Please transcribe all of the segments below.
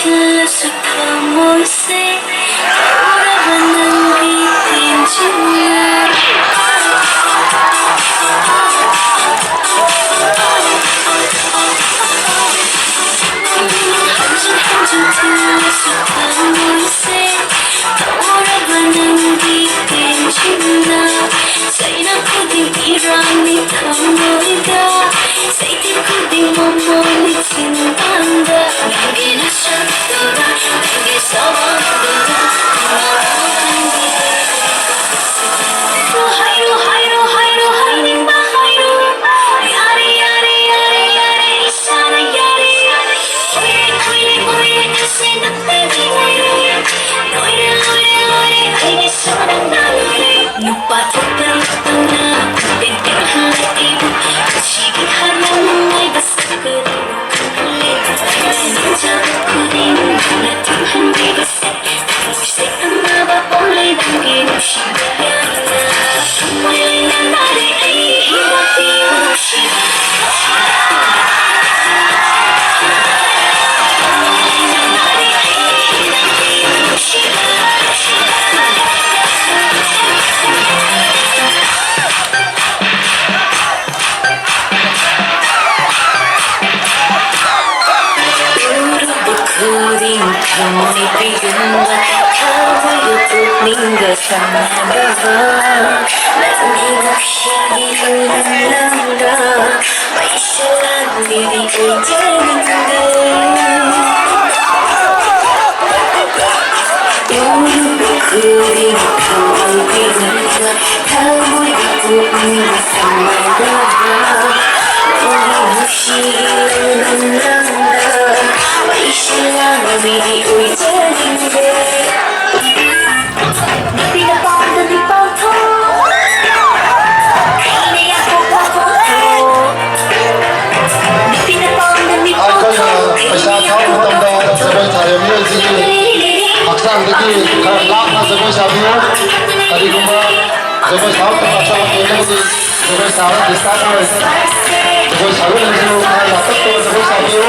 들려서 밤새 돌아가는 비빈지나 한줄 들려서 밤새 돌아가는 비빈지나 Sayang puding irami kamuida Sayang puding momolit sinanda Nagi na siya tura, nagi sa wangda Hayro, hayro, hayro, hayning ba hayro Yari, yari, yari, yari, isara yari, yari Oye, oye, oye, kasi nagpagi oye Loire, loire, loire, ay isa na naloire Nupatot pa Kamu'y bigyan na Kamu'y tuling kasama Nangingap siya inulalangga May siya lang hindi ko'y jalangga Yung kuling kamu'y bigyan na Kamu'y tuling kasama Nangingap siya inulalangga May siya lang hindi ko'y jalangga 학생들이 라마서 보시면 그리고 저거 사업도 마찬가지로 저거 사업 비슷하고 저거 사업을 다 납득도 저거 사업이요.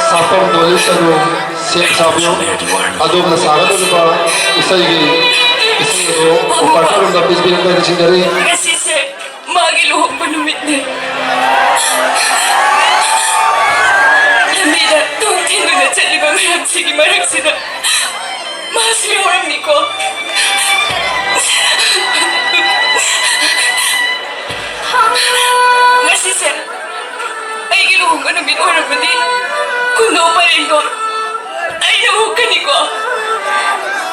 사법 논리서로 시행사고요. 아도브나 사가도브가 이사이로 오빠처럼다 비즈비는 진짜리. Kasi sir, magiluhog pa numit na. Lamida, tuntin mo na sa libang harap sige marag sila. Mahasli orang ni ko. Kasi sir, ay giluhog pa numit orang mo din. Kuno pa rin ko. Ay nahuhog ka ni ko.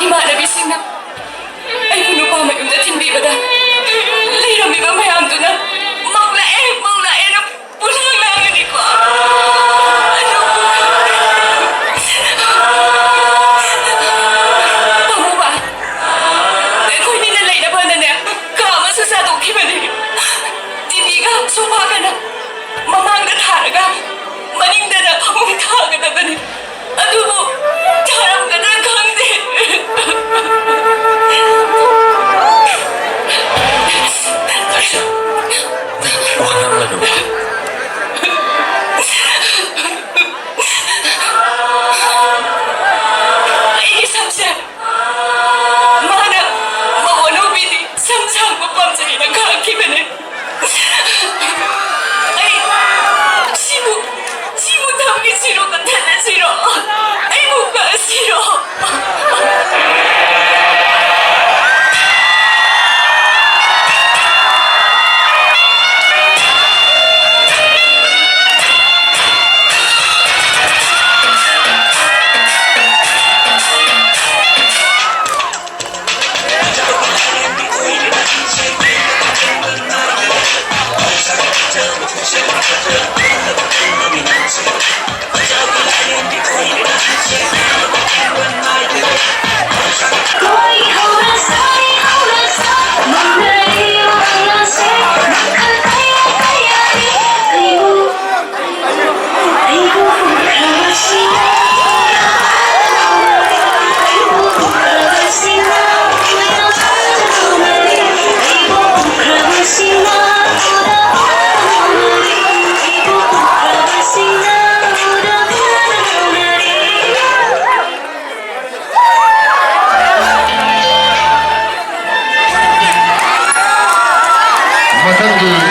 Imanabising na. Ay puno pa may umdating di ba da? Lirami ba mayam doon na? Manglae na pulang langan ni ko. Ano? Pamu ba? Ako'y ninalay na ba na niya? Kama sa sadong kimanin. Hindi ka, sumpa ka na. Mamang na taraga. Maning na na, umtaga na ba ni? Ano mo? Tarang ka na kang din. Huwag nang laluwa. Ay, samsam. Mana, mawano bini. Samsam ko pam sa ilang kakimanin. Ay, simu tawagin siro ka tala siro. Ay, mukha siro. ꯃꯊꯪꯒꯤ